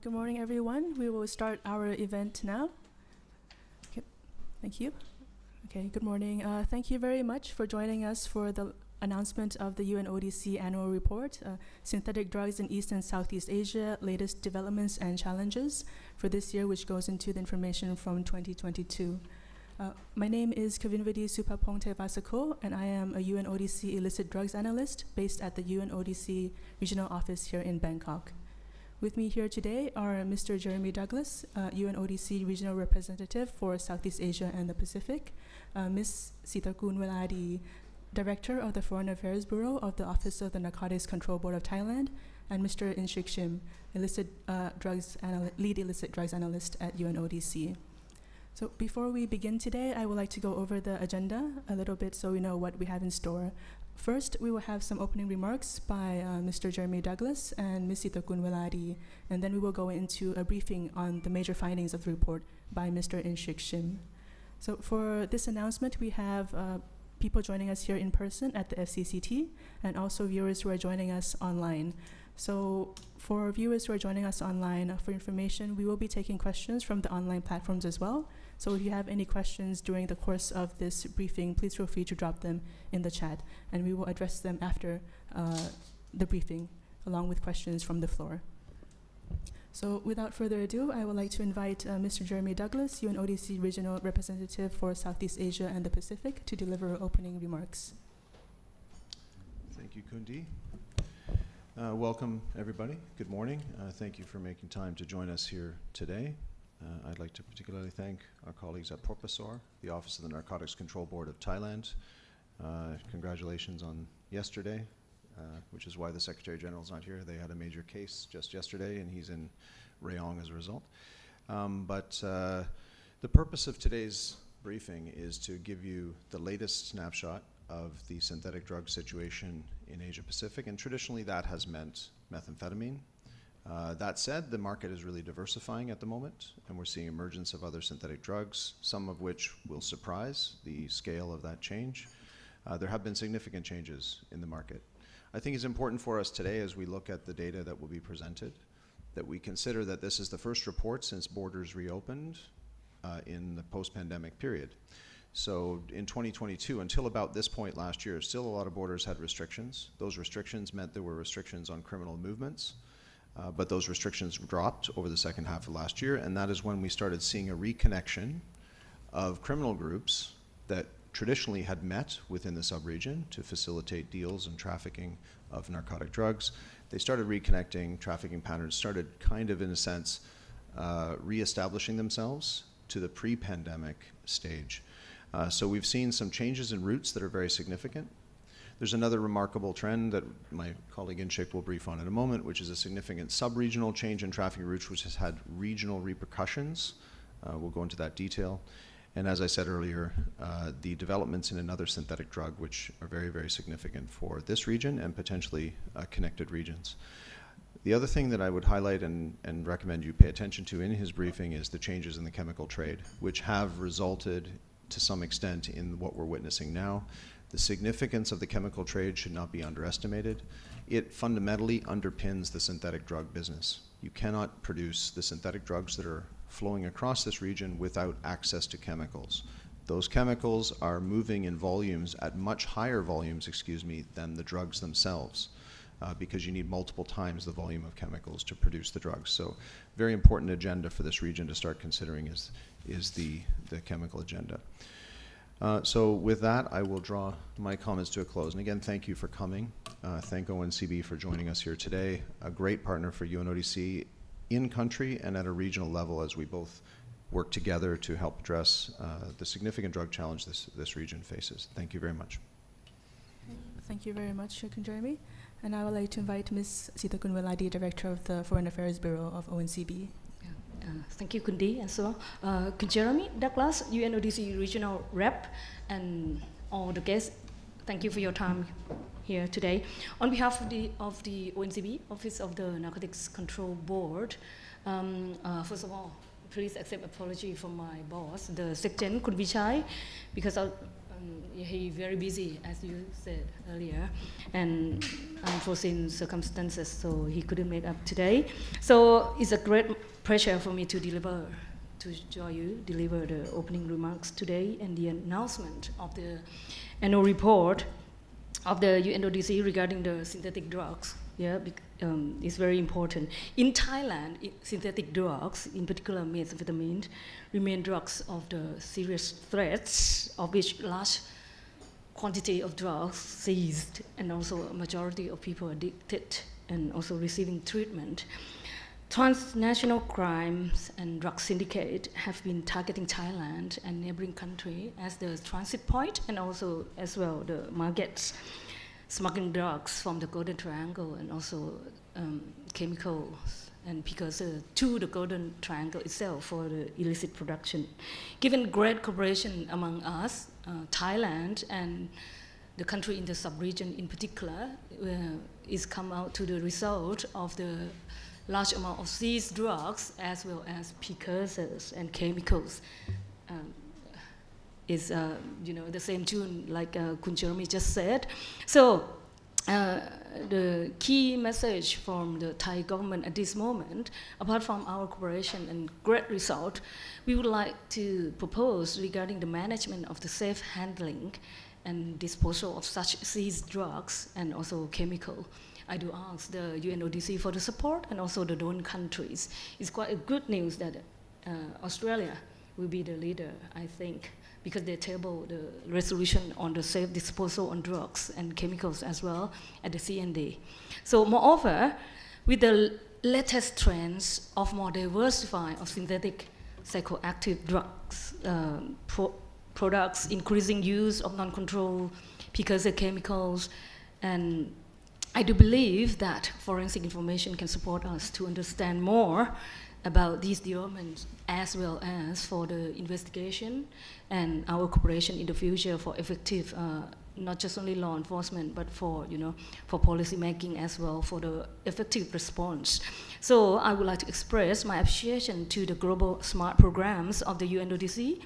Good morning, everyone. We will start our event now. Okay, thank you. Okay, good morning. Thank you very much for joining us for the announcement of the UNODC annual report, Synthetic Drugs in East and Southeast Asia, Latest Developments and Challenges for this year, which goes into the information from 2022. My name is Kavinvidi Supapongte Vasako, and I am a UNODC illicit drugs analyst based at the UNODC regional office here in Bangkok. With me here today are Mr. Jeremy Douglas, UNODC regional representative for Southeast Asia and the Pacific, Ms. Sitakun Weladi, Director of the Foreign Affairs Bureau of the Office of the Narcotics Control Board of Thailand, and Mr. Inshik Shim, lead illicit drugs analyst at UNODC. So before we begin today, I would like to go over the agenda a little bit so we know what we have in store. First, we will have some opening remarks by Mr. Jeremy Douglas and Ms. Sitakun Weladi, and then we will go into a briefing on the major findings of the report by Mr. Inshik Shim. So for this announcement, we have people joining us here in person at the FCCT, and also viewers who are joining us online. So for viewers who are joining us online, for information, we will be taking questions from the online platforms as well. So if you have any questions during the course of this briefing, please feel free to drop them in the chat, and we will address them after the briefing, along with questions from the floor. So without further ado, I would like to invite Mr. Jeremy Douglas, UNODC Regional Representative for Southeast Asia and the Pacific, to deliver opening remarks. Thank you, Kundi. Welcome, everybody. Good morning. Thank you for making time to join us here today. I'd like to particularly thank our colleagues at Porpasor, the Office of the Narcotics Control Board of Thailand. Congratulations on yesterday, which is why the Secretary General's not here. They had a major case just yesterday, and he's in Rayong as a result. The purpose of today's briefing is to give you the latest snapshot of the synthetic drug situation in Asia Pacific, and traditionally that has meant methamphetamine. That said, the market is really diversifying at the moment, and we're seeing emergence of other synthetic drugs, some of which will surprise the scale of that change. There have been significant changes in the market. I think it's important for us today, as we look at the data that will be presented, that we consider that this is the first report since borders reopened in the post-pandemic period. So in 2022, until about this point last year, still a lot of borders had restrictions. Those restrictions meant there were restrictions on criminal movements, but those restrictions dropped over the second half of last year, and that is when we started seeing a reconnection of criminal groups that traditionally had met within the sub-region to facilitate deals and trafficking of narcotic drugs. They started reconnecting, trafficking patterns started kind of, in a sense, reestablishing themselves to the pre-pandemic stage. So we've seen some changes in routes that are very significant. There's another remarkable trend that my colleague Inshik will brief on in a moment, which is a significant sub-regional change in trafficking routes, which has had regional repercussions. We'll go into that detail. And as I said earlier, the developments in another synthetic drug, which are very, very significant for this region and potentially connected regions. The other thing that I would highlight and recommend you pay attention to in his briefing is the changes in the chemical trade, which have resulted to some extent in what we're witnessing now. The significance of the chemical trade should not be underestimated. It fundamentally underpins the synthetic drug business. You cannot produce the synthetic drugs that are flowing across this region without access to chemicals. Those chemicals are moving in volumes at much higher volumes, than the drugs themselves, because you need multiple times the volume of chemicals to produce the drugs. So very important agenda for this region to start considering is the chemical agenda. So with that, I will draw my comments to a close. And again, thank you for coming. Thank ONCB for joining us here today. A great partner for UNODC in country and at a regional level as we both work together to help address the significant drug challenge this region faces. Thank you very much. Thank you very much, Jeremy. And I would like to invite Ms. Sitakun Weladi, Director of the Foreign Affairs Bureau of ONCB. Thank you, Kundi, and so Jeremy Douglas, UNODC Regional Rep, and all the guests. Thank you for your time here today. On behalf of the ONCB, Office of the Narcotics Control Board, first of all, please accept apology from my boss, the Secretary Kun Vichai, because He very busy, as you said earlier, and unforeseen circumstances, so he couldn't make up today. So it's a great pleasure for me to deliver the opening remarks today and the announcement of the annual report of the UNODC regarding the synthetic drugs. Yeah, it's very important. In Thailand, synthetic drugs, in particular methamphetamine, remain drugs of the serious threats, of which large quantity of drugs seized, and also a majority of people addicted and also receiving treatment. Transnational crimes and drug syndicate have been targeting Thailand and neighboring country as the transit point and also as well the markets, smuggling drugs from the Golden Triangle and also chemicals and precursors to the Golden Triangle itself for the illicit production. Given great cooperation among us, Thailand and the country in the sub-region in particular is come out to the result of the large amount of seized drugs as well as precursors and chemicals. Is the same tune like Kun Jeremy just said. So the key message from the Thai government at this moment, apart from our cooperation and great result, we would like to propose regarding the management of the safe handling and disposal of such seized drugs and also chemical. I do ask the UNODC for the support and also the donor countries. It's quite a good news that Australia will be the leader, I think, because they table the resolution on the safe disposal on drugs and chemicals as well at the CND. So moreover, with the latest trends of more diversified of synthetic psychoactive drugs, products, increasing use of non-controlled precursor chemicals, and I do believe that forensic information can support us to understand more about these developments as well as for the investigation and our cooperation in the future for effective, not just only law enforcement, but for policy making as well, for the effective response. So I would like to express my appreciation to the global SMART programs of the UNODC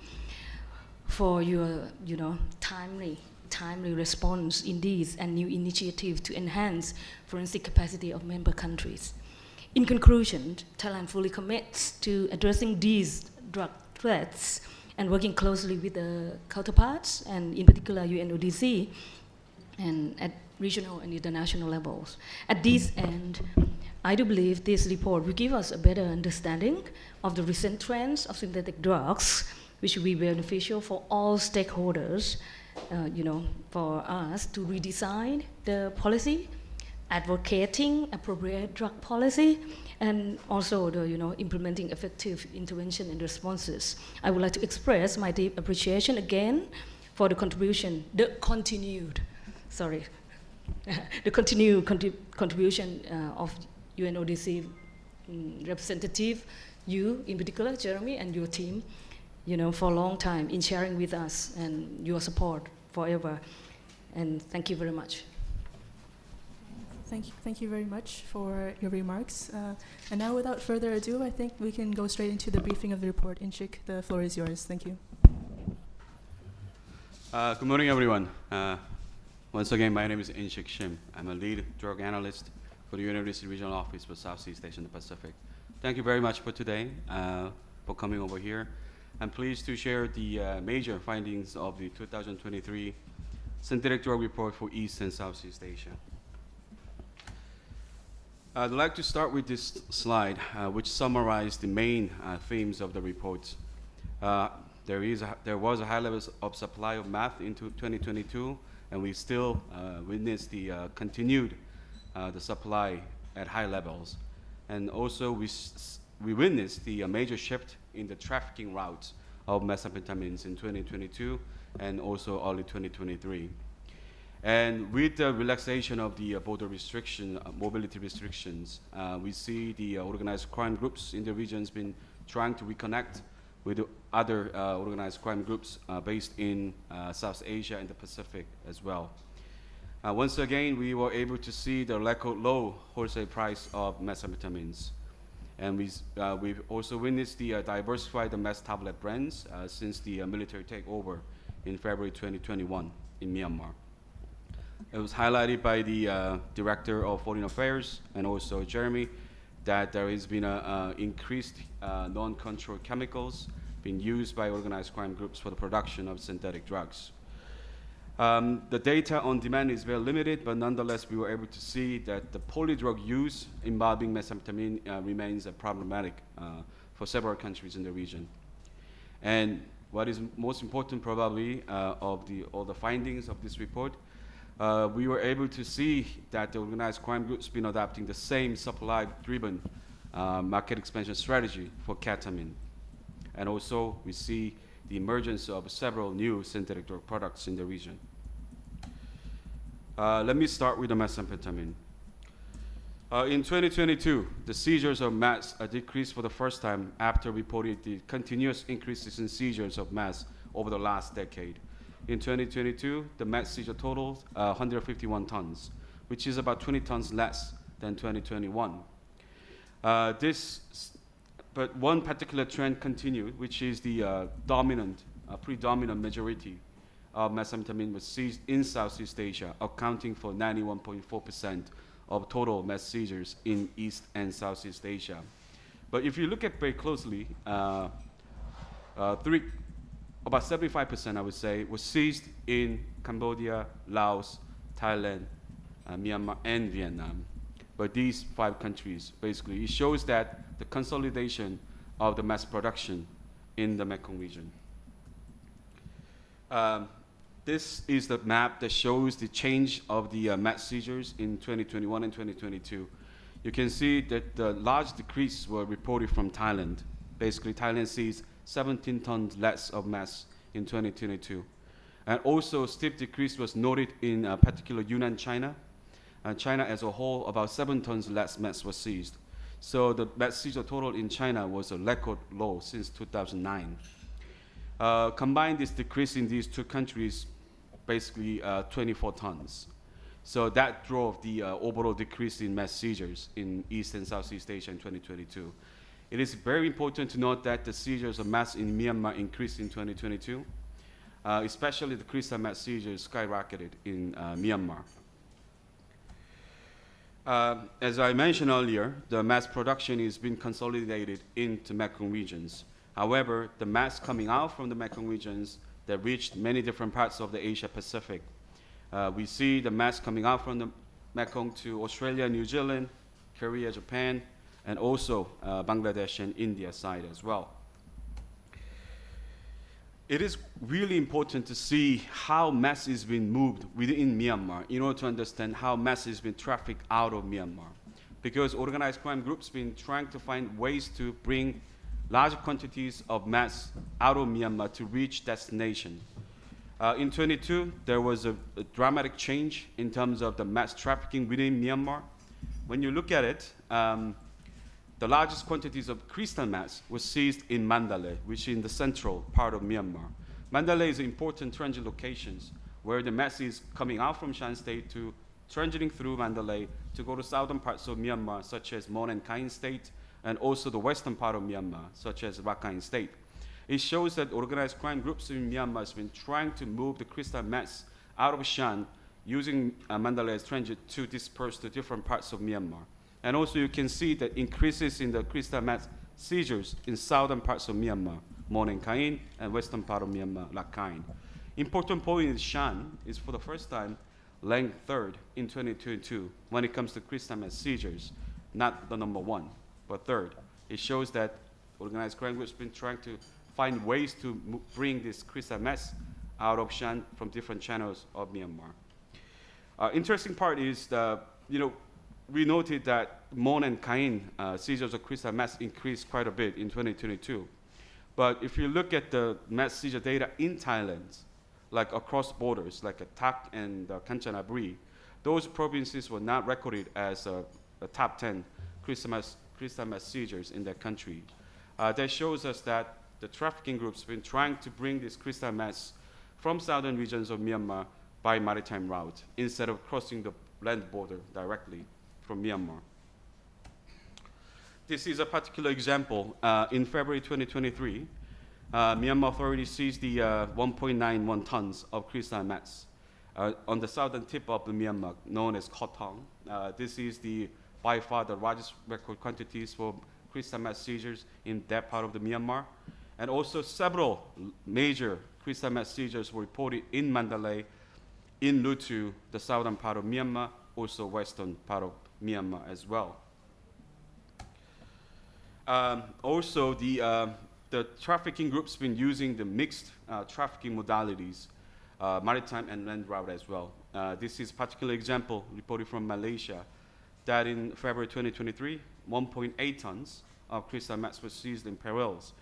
for your timely response in these and new initiatives to enhance forensic capacity of member countries. In conclusion, Thailand fully commits to addressing these drug threats and working closely with the counterparts, and in particular UNODC, and at regional and international levels. At this end, I do believe this report will give us a better understanding of the recent trends of synthetic drugs, which will be beneficial for all stakeholders, for us to redesign the policy, advocating appropriate drug policy, and also the implementing effective intervention and responses. I would like to express my deep appreciation again for the continued contribution of UNODC representative, you in particular, Jeremy, and your team, for a long time in sharing with us and your support forever. And thank you very much. Thank you very much for your remarks. And now, without further ado, I think we can go straight into the briefing of the report. Inshik, the floor is yours. Thank you. Good morning, everyone. Once again, my name is Inshik Shim. I'm a lead drug analyst for the UNODC Regional Office for Southeast Asia and the Pacific. Thank you very much for today, for coming over here. I'm pleased to share the major findings of the 2023 Synthetic Drug Report for East and Southeast Asia. I'd like to start with this slide, which summarizes the main themes of the report. There was a high level of supply of meth into 2022, and we still witness the continued the supply at high levels. And also we witnessed the major shift in the trafficking routes of methamphetamines in 2022 and also early 2023. And with the relaxation of the border mobility restrictions, we see the organized crime groups in the regions been trying to reconnect with other organized crime groups based in South Asia and the Pacific as well. Once again, we were able to see the record low wholesale price of methamphetamines. And we've also witnessed the diversified meth tablet brands since the military takeover in February 2021 in Myanmar. It was highlighted by the Director of Foreign Affairs and also Jeremy that there has been an increased non-controlled chemicals being used by organized crime groups for the production of synthetic drugs. The data on demand is very limited, but nonetheless, we were able to see that the polydrug use involving methamphetamine remains problematic for several countries in the region. And what is most important probably of all the findings of this report, we were able to see that the organized crime groups been adopting the same supply-driven market expansion strategy for ketamine. And also, we see the emergence of several new synthetic drug products in the region. Let me start with the methamphetamine. In 2022, the seizures of meth decreased for the first time after reported the continuous increases in seizures of meth over the last decade. In 2022, the meth seizure totaled 151 tons, which is about 20 tons less than 2021. But one particular trend continued, which is the predominant majority of methamphetamine was seized in Southeast Asia, accounting for 91.4% of total meth seizures in East and Southeast Asia. But if you look at very closely, about 75%, I would say, was seized in Cambodia, Laos, Thailand, Myanmar, and Vietnam. But these 5 countries, basically, it shows that the consolidation of the mass production in the Mekong region. This is the map that shows the change of the meth seizures in 2021 and 2022. You can see that the large decrease were reported from Thailand. Basically, Thailand seized 17 tons less of meth in 2022. And also, steep decrease was noted in particular Yunnan, China. And China as a whole, about 7 tons less meth was seized. So the meth seizure total in China was a record low since 2009. Combined this decrease in these 2 countries, basically 24 tons. So that drove the overall decrease in meth seizures in East and Southeast Asia in 2022. It is very important to note that the seizures of meth in Myanmar increased in 2022, especially the crystal meth seizures skyrocketed in Myanmar. As I mentioned earlier, the meth production is being consolidated into Mekong regions. However, the meth coming out from the Mekong regions that reached many different parts of the Asia Pacific. We see the meth coming out from the Mekong to Australia, New Zealand, Korea, Japan, and also Bangladesh and India side as well. It is really important to see how meth is being moved within Myanmar in order to understand how meth is being trafficked out of Myanmar. Because organized crime groups have been trying to find ways to bring large quantities of meth out of Myanmar to reach destination. In 22, there was a dramatic change in terms of the meth trafficking within Myanmar. When you look at it, the largest quantities of crystal meth was seized in Mandalay, which is in the central part of Myanmar. Mandalay is an important transit locations where the meth is coming out from Shan State to transiting through Mandalay to go to southern parts of Myanmar, such as Mon and Kain State, and also the western part of Myanmar, such as Rakhine State. It shows that organized crime groups in Myanmar have been trying to move the crystal meth out of Shan using Mandalay as transit to disperse to different parts of Myanmar. And also you can see that increases in the crystal meth seizures in southern parts of Myanmar, Mon and Kain, and western part of Myanmar, Rakhine. Important point is Shan is for the first time ranked 3rd in 2022 when it comes to crystal meth seizures, not the number 1, but 3rd. It shows that organized crime groups have been trying to find ways to bring this crystal meth out of Shan from different channels of Myanmar. Interesting part is we noted that Mon and Kain seizures of crystal meth increased quite a bit in 2022. But if you look at the meth seizure data in Thailand, like across borders, like Tak and Kanchanaburi, those provinces were not recorded as the top 10 crystal meth seizures in that country. That shows us that the trafficking groups have been trying to bring this crystal meth from southern regions of Myanmar by maritime route instead of crossing the land border directly from Myanmar. This is a particular example. In February 2023, Myanmar authorities seized the 1.91 tons of crystal meth on the southern tip of the Myanmar, known as Kotong. This is by far the largest record quantities for crystal meth seizures in that part of the Myanmar. And also several major crystal meth seizures were reported in Mandalay, in Lutu, the southern part of Myanmar, also western part of Myanmar as well. Also, the trafficking group's been using the mixed trafficking modalities, maritime and land route as well. This is a particular example reported from Malaysia that in February 2023, 1.8 tons of crystal meth was seized in perils.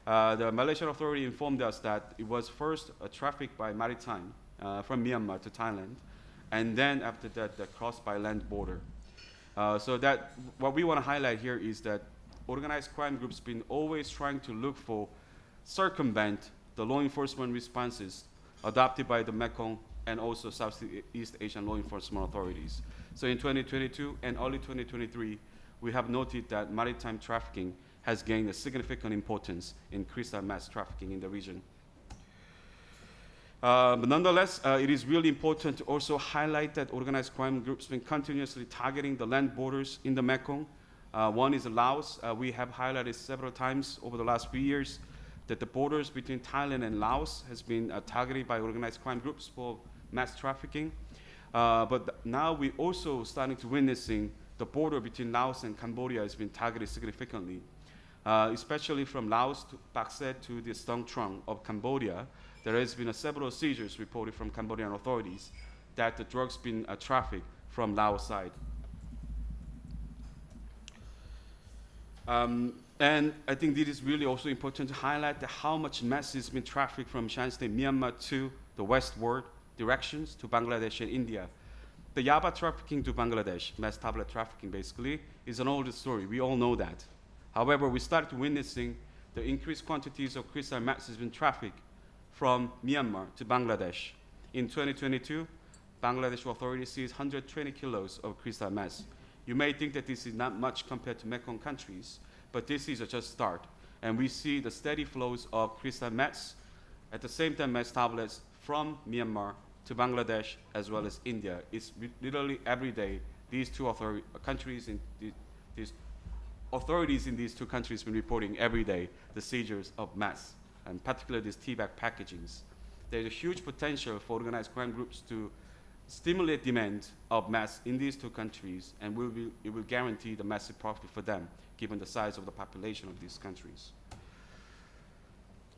The Malaysian authority informed us that it was first trafficked by maritime from Myanmar to Thailand, and then after that, crossed by land border. So that what we want to highlight here is that organized crime groups been always trying to look for circumvent the law enforcement responses adopted by the Mekong and also Southeast Asian law enforcement authorities. So in 2022 and early 2023, we have noted that maritime trafficking has gained a significant importance in crystal meth trafficking in the region. But nonetheless, it is really important to also highlight that organized crime groups have been continuously targeting the land borders in the Mekong. One is Laos. We have highlighted several times over the last few years that the borders between Thailand and Laos has been targeted by organized crime groups for mass trafficking. But now we're also starting to witnessing the border between Laos and Cambodia has been targeted significantly, especially from Laos to Pakset to the Stung Trong of Cambodia. There has been several seizures reported from Cambodian authorities that the drugs been trafficked from Laos side. And I think this is really also important to highlight how much meth has been trafficked from Shan State, Myanmar to the westward directions to Bangladesh and India. The Yaba trafficking to Bangladesh, meth tablet trafficking basically, is an older story. We all know that. However, we started witnessing the increased quantities of crystal meth has been trafficked from Myanmar to Bangladesh. In 2022, Bangladesh authorities seized 120 kilos of crystal meth. You may think that this is not much compared to Mekong countries, but this is just start. And we see the steady flows of crystal meth, at the same time meth tablets from Myanmar to Bangladesh as well as India. It's literally every day these two countries in these authorities in these two countries been reporting every day the seizures of meth, and particularly these tea bag packagings. There's a huge potential for organized crime groups to stimulate demand of meth in these two countries, and it will guarantee the massive profit for them, given the size of the population of these countries.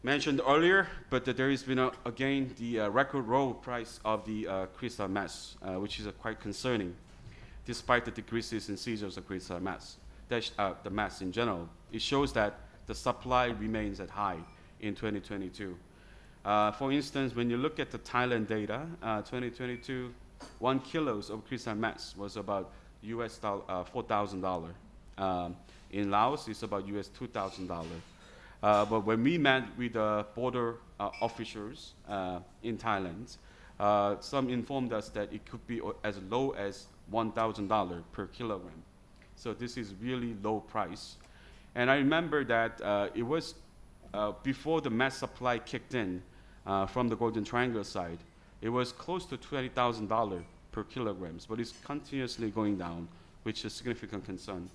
Mentioned earlier, but there has been, again, the record low price of the crystal meth, which is quite concerning, despite the decreases in seizures of crystal meth. The meth in general. It shows that the supply remains at high in 2022. For instance, when you look at the Thailand data, 2022, 1 kilos of crystal meth was about US $4,000. In Laos, it's about US $2,000. But when we met with the border officials in Thailand, some informed us that it could be as low as $1,000 per kilogram. So this is really low price. And I remember that it was before the meth supply kicked in from the Golden Triangle side, it was close to $20,000 per kilograms, but it's continuously going down, which is a significant concern.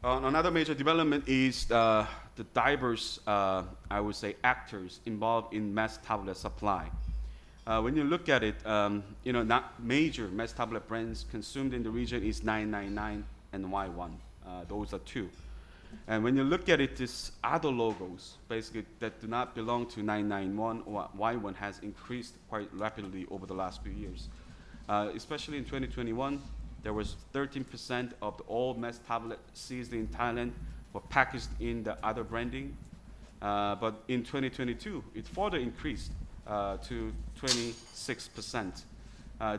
Another major development is the diverse, I would say, actors involved in meth tablet supply. When you look at it, not major meth tablet brands consumed in the region is 999 and Y1. Those are two. And when you look at it, these other logos, basically, that do not belong to 991 or Y1 has increased quite rapidly over the last few years. Especially in 2021, there was 13% of all meth tablets seized in Thailand were packaged in the other branding. But in 2022, it further increased to 26%.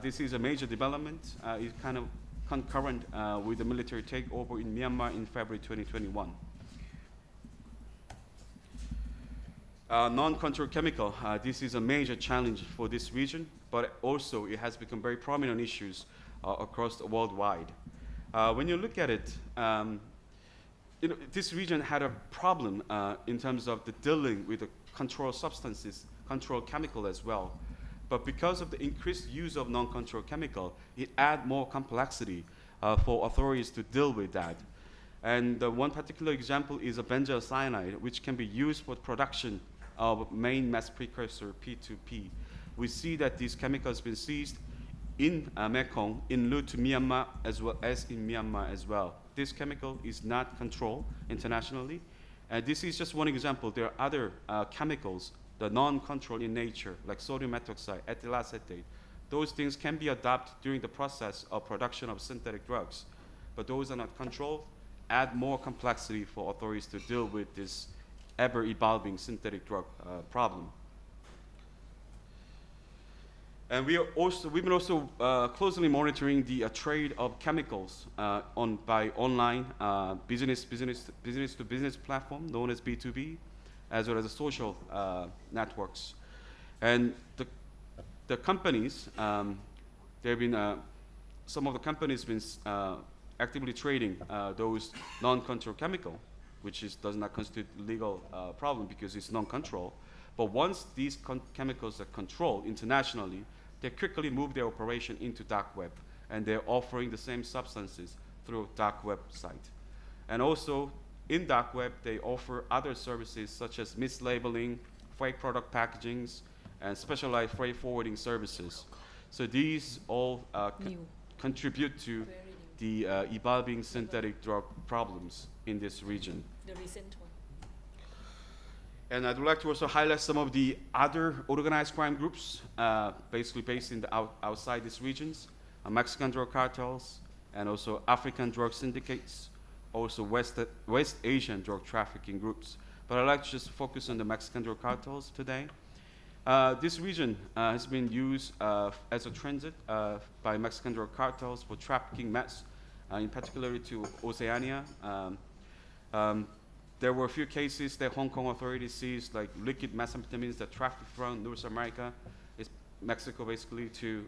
This is a major development. It's kind of concurrent with the military takeover in Myanmar in February 2021. Non-controlled chemical, this is a major challenge for this region, but also it has become very prominent issues across the worldwide. When you look at it, this region had a problem in terms of the dealing with the controlled substances, controlled chemical as well. But because of the increased use of non-controlled chemical, it add more complexity for authorities to deal with that. And one particular example is a benzyl cyanide, which can be used for production of main mass precursor P2P. We see that these chemicals have been seized in Mekong, in route to Myanmar, as well as in Myanmar as well. This chemical is not controlled internationally. And this is just one example. There are other chemicals, the non-controlled in nature, like sodium methoxide, ethyl acetate. Those things can be adopted during the process of production of synthetic drugs. But those are not controlled, add more complexity for authorities to deal with this ever-evolving synthetic drug problem. And we've been also closely monitoring the trade of chemicals by online business-to-business platform known as B2B, as well as the social networks. And the companies, there have been some of the companies been actively trading those non-controlled chemical, which does not constitute legal problem because it's non-control. But once these chemicals are controlled internationally, they quickly move their operation into dark web, and they're offering the same substances through dark web site. And also, in dark web, they offer other services such as mislabeling, fake product packagings, and specialized freight forwarding services. So these all contribute to the evolving synthetic drug problems in this region. The recent one. And I'd like to also highlight some of the other organized crime groups, basically based in outside these regions, Mexican drug cartels, and also African drug syndicates, also West Asian drug trafficking groups. But I'd like to just focus on the Mexican drug cartels today. This region has been used as a transit by Mexican drug cartels for trafficking meth, in particular to Oceania. There were a few cases that Hong Kong authorities seized, like liquid methamphetamines that trafficked from North America, Mexico basically, to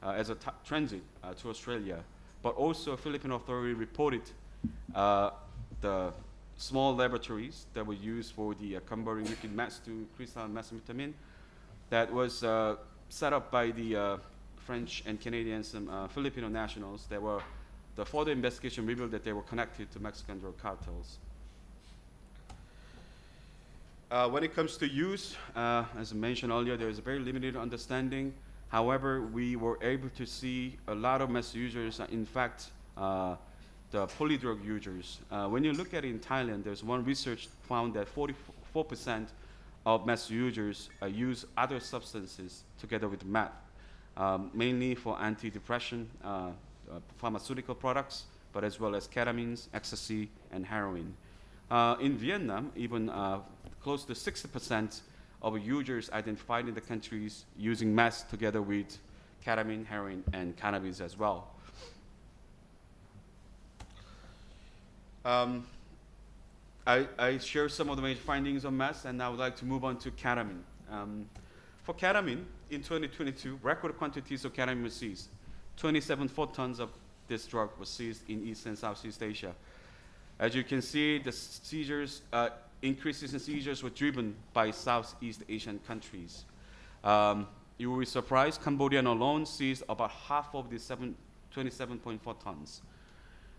as a transit to Australia. But also, Philippine authority reported the small laboratories that were used for the converting liquid meth to crystalline methamphetamine that was set up by the French and Canadian, some Filipino nationals. The further investigation revealed that they were connected to Mexican drug cartels. When it comes to use, as I mentioned earlier, there is a very limited understanding. However, we were able to see a lot of meth users, in fact, the polydrug users. When you look at it in Thailand, there's one research found that 44% of meth users use other substances together with meth, mainly for antidepressant, pharmaceutical products, but as well as ketamines, ecstasy, and heroin. In Vietnam, even close to 60% of users identified in the countries using meth together with ketamine, heroin, and cannabis as well. I shared some of the major findings on meth, and I would like to move on to ketamine. For ketamine, in 2022, record quantities of ketamine were seized. 27 tons of this drug was seized in East and Southeast Asia. As you can see, the seizures, increases in seizures were driven by Southeast Asian countries. You will be surprised, Cambodia alone seized about half of the 27.4 tons.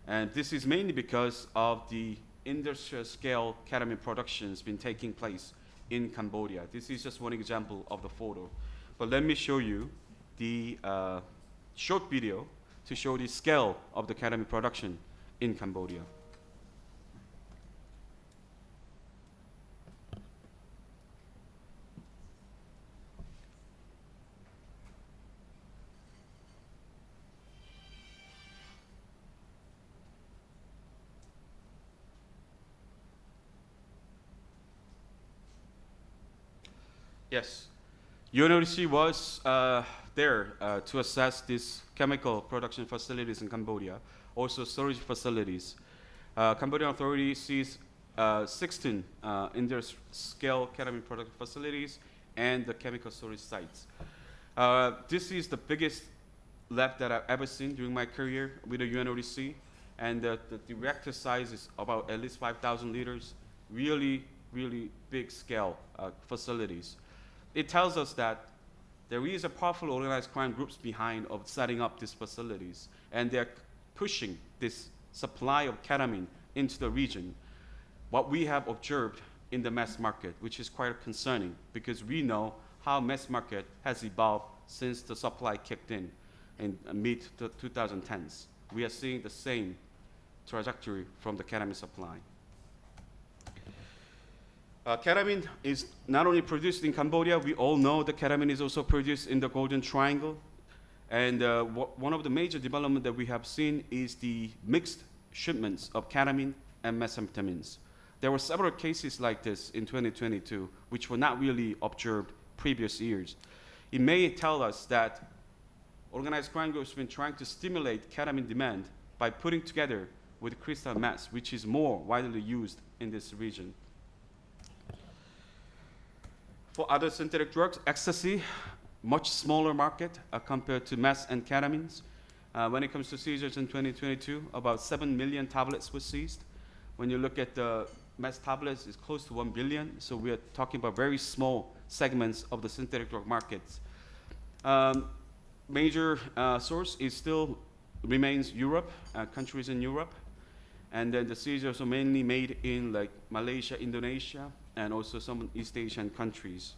And this is mainly because of the industrial scale ketamine production has been taking place in Cambodia. This is just one example of the photo. But let me show you the short video to show the scale of the ketamine production in Cambodia. Yes, UNODC was there to assess these chemical production facilities in Cambodia, also storage facilities. Cambodian authorities seized 16 industrial ketamine production facilities and the chemical storage sites. This is the biggest lab that I've ever seen during my career with the UNODC. and the reactor size is about at least 5,000 liters, really, really big scale facilities. It tells us that there is a powerful organized crime groups behind of setting up these facilities, and they're pushing this supply of ketamine into the region. What we have observed in the mass market, which is quite concerning, because we know how mass market has evolved since the supply kicked in mid-2010s. We are seeing the same trajectory from the ketamine supply. Ketamine is not only produced in Cambodia, we all know that ketamine is also produced in the Golden Triangle. And one of the major developments that we have seen is the mixed shipments of ketamine and methamphetamines. There were several cases like this in 2022, which were not really observed previous years. It may tell us that organized crime groups have been trying to stimulate ketamine demand by putting together with crystal meth, which is more widely used in this region. For other synthetic drugs, ecstasy, much smaller market compared to meth and ketamines. When it comes to seizures in 2022, about 7 million tablets were seized. When you look at the meth tablets, it's close to 1 billion. So we are talking about very small segments of the synthetic drug markets. Major source is still remains Europe, countries in Europe. And then the seizures are mainly made in like Malaysia, Indonesia, and also some East Asian countries.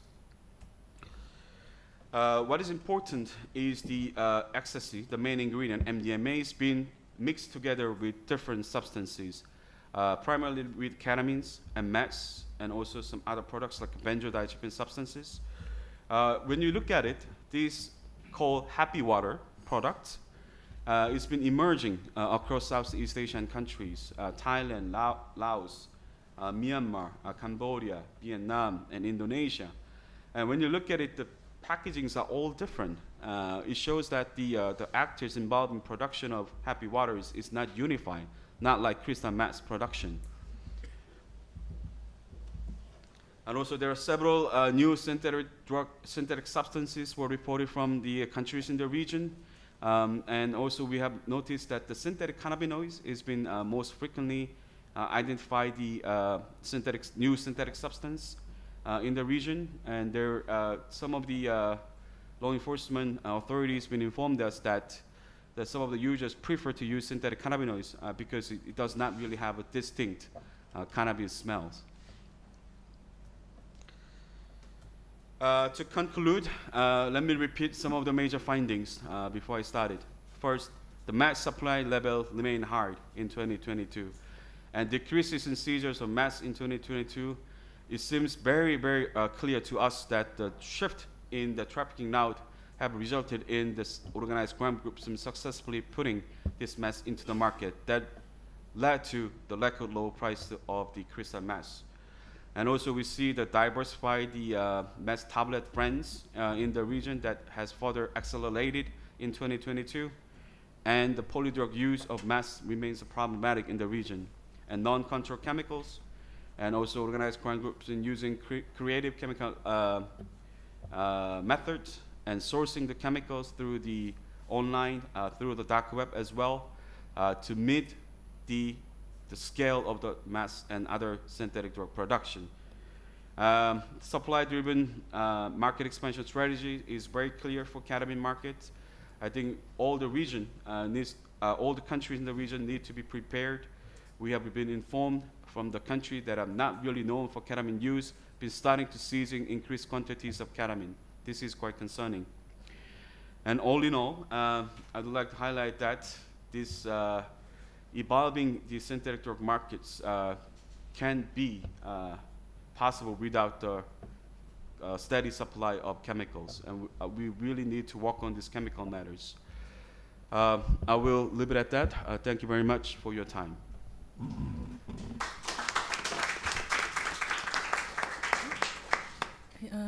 What is important is the ecstasy, the main ingredient, MDMA, is being mixed together with different substances, primarily with ketamines and meths, and also some other products like benzodiazepine substances. When you look at it, these called happy water products, it's been emerging across Southeast Asian countries, Thailand, Laos, Myanmar, Cambodia, Vietnam, and Indonesia. And when you look at it, the packagings are all different. It shows that the actors involved in production of happy water is not unified, not like crystal meth production. And also there are several new synthetic substances were reported from the countries in the region. And also we have noticed that the synthetic cannabinoids has been most frequently identified the new synthetic substance in the region. And there some of the law enforcement authorities been informed us that some of the users prefer to use synthetic cannabinoids because it does not really have a distinct cannabis smells. To conclude, let me repeat some of the major findings before I started. First, the meth supply level remained high in 2022, and decreases in seizures of meth in 2022. It seems very, very clear to us that the shift in the trafficking route have resulted in this organized crime groups successfully putting this meth into the market that led to the record low price of the crystal meth. And also we see the diversified meth tablet brands in the region that has further accelerated in 2022. And the polydrug use of meth remains problematic in the region. And non-controlled chemicals, and also organized crime groups in using creative chemical methods and sourcing the chemicals through the online, through the dark web as well, to meet the scale of the meth and other synthetic drug production. Supply-driven market expansion strategy is very clear for ketamine markets. I think all the region all the countries in the region need to be prepared. We have been informed from the country that are not really known for ketamine use, been starting to seizing increased quantities of ketamine. This is quite concerning. And all in all, I would like to highlight that this evolving the synthetic drug markets can be possible without the steady supply of chemicals, and we really need to work on these chemical matters. I will leave it at that. Thank you very much for your time.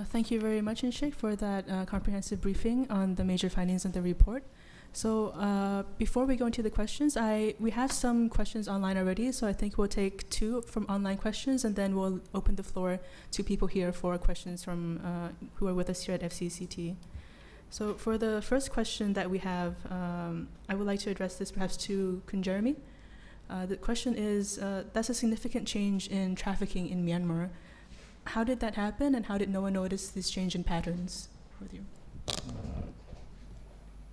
Thank you very much, Inshik, for that comprehensive briefing on the major findings of the report. So before we go into the questions, we have some questions online already, so I think we'll take 2 from online questions, and then we'll open the floor to people here for questions from who are with us here at FCCT. So for the first question that we have, I would like to address this perhaps to Kun Jeremy. The question is, that's a significant change in trafficking in Myanmar. How did that happen, and how did no one notice this change in patterns with you?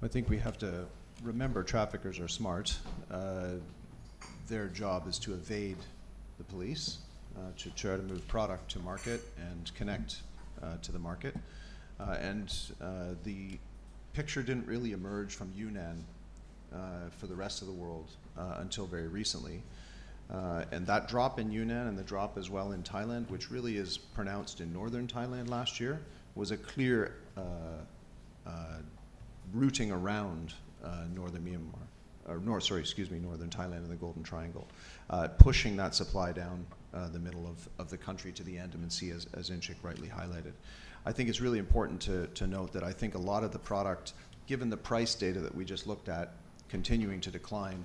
I think we have to remember traffickers are smart. Their job is to evade the police, to try to move product to market and connect to the market. The picture didn't really emerge from Yunnan for the rest of the world until very recently. And that drop in Yunnan and the drop as well in Thailand, which really is pronounced in northern Thailand last year, was a clear routing around northern Myanmar, northern Thailand and the Golden Triangle, pushing that supply down the middle of the country to the Andaman Sea, as Inchik rightly highlighted. I think it's really important to note that I think a lot of the product, given the price data that we just looked at, continuing to decline,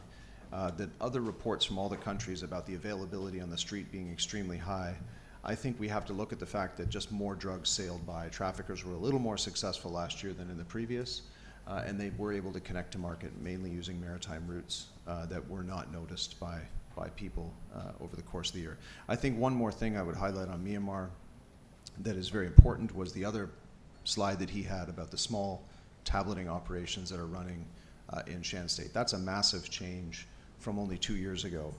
that other reports from all the countries about the availability on the street being extremely high, I think we have to look at the fact that just more drugs sailed by. Traffickers were a little more successful last year than in the previous, and they were able to connect to market mainly using maritime routes that were not noticed by people over the course of the year. I think one more thing I would highlight on Myanmar that is very important was the other slide that he had about the small tableting operations that are running in Shan State. That's a massive change from only 2 years ago.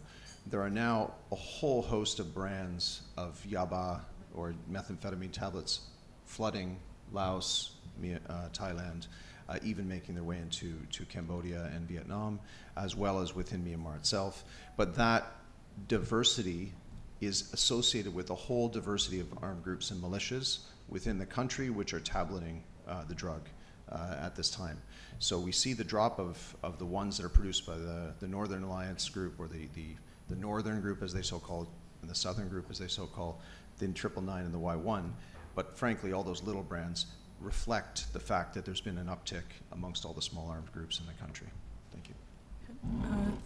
There are now a whole host of brands of yaba or methamphetamine tablets flooding Laos, Thailand, even making their way into Cambodia and Vietnam, as well as within Myanmar itself. But that diversity is associated with a whole diversity of armed groups and militias within the country which are tableting the drug at this time. So we see the drop of the ones that are produced by the Northern Alliance group, or the Northern group as they so-called, and the Southern group as they so-call, the 999 and the Y1. But frankly, all those little brands reflect the fact that there's been an uptick amongst all the small armed groups in the country. Thank you.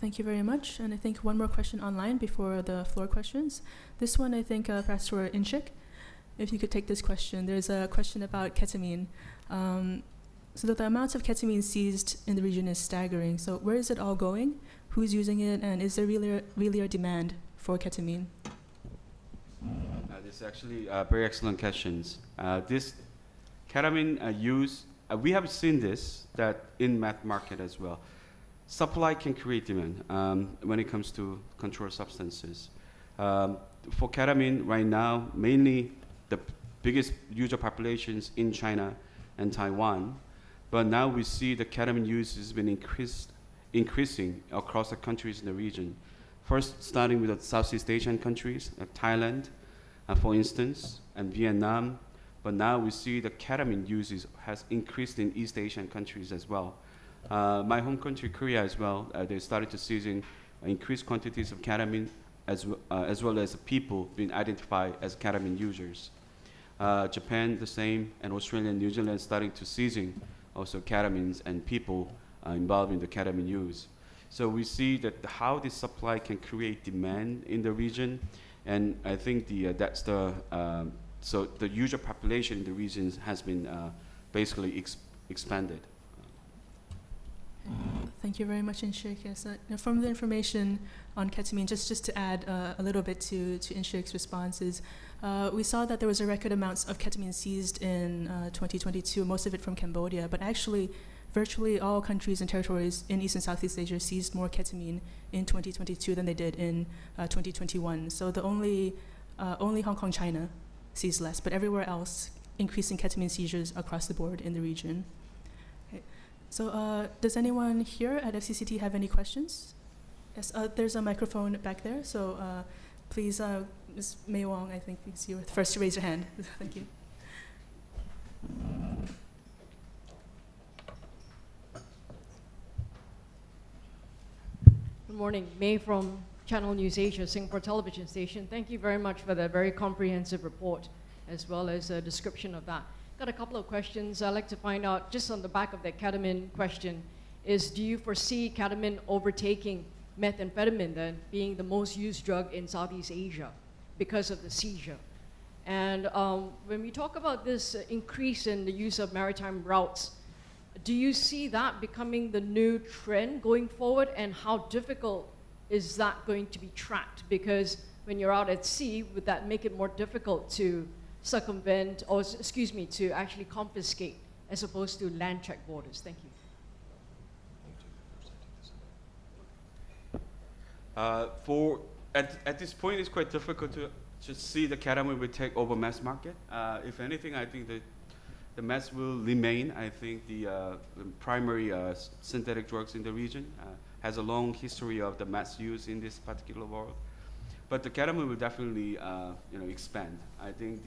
Thank you very much. And I think one more question online before the floor questions. This one, I think, Pastor Inchik, if you could take this question. There's a question about ketamine. So that the amounts of ketamine seized in the region is staggering. So where is it all going? Who's using it? And is there really a demand for ketamine? This is actually very excellent questions. This ketamine use, we have seen this, that in meth market as well. Supply can create demand when it comes to controlled substances. For ketamine right now, mainly the biggest user populations in China and Taiwan, but now we see the ketamine use has been increasing across the countries in the region. First, starting with the Southeast Asian countries, like Thailand, for instance, and Vietnam, but now we see the ketamine uses has increased in East Asian countries as well. My home country, Korea, as well, they started to seizing increased quantities of ketamine, as well as people being identified as ketamine users. Japan, the same, and Australia and New Zealand starting to seizing also ketamines and people involved in the ketamine use. So we see that how this supply can create demand in the region, and I think that's the so the user population in the regions has been basically expanded. Thank you very much, Inshik. Yes, from the information on ketamine, just to add a little bit to Inshik's responses, we saw that there was a record amounts of ketamine seized in 2022, most of it from Cambodia, but actually virtually all countries and territories in East and Southeast Asia seized more ketamine in 2022 than they did in 2021. So the only Hong Kong, China seized less, but everywhere else increasing ketamine seizures across the board in the region. Okay. So does anyone here at FCCT have any questions? Yes, there's a microphone back there, so please, Ms. Mei Wong, I think you were the first to raise your hand. Thank you. Good morning. May from Channel News Asia, Singapore television station. Thank you very much for the very comprehensive report, as well as a description of that. Got a couple of questions. I'd like to find out, just on the back of that ketamine question, is do you foresee ketamine overtaking methamphetamine then being the most used drug in Southeast Asia because of the seizure? And when we talk about this increase in the use of maritime routes, do you see that becoming the new trend going forward, and how difficult is that going to be tracked? Because when you're out at sea, would that make it more difficult to circumvent, or excuse me, to actually confiscate as opposed to land check borders? Thank you. At this point, it's quite difficult to just see the ketamine will take over mass market. If anything, I think the mass will remain. I think the primary synthetic drugs in the region has a long history of the mass use in this particular world. But the ketamine will definitely expand. I think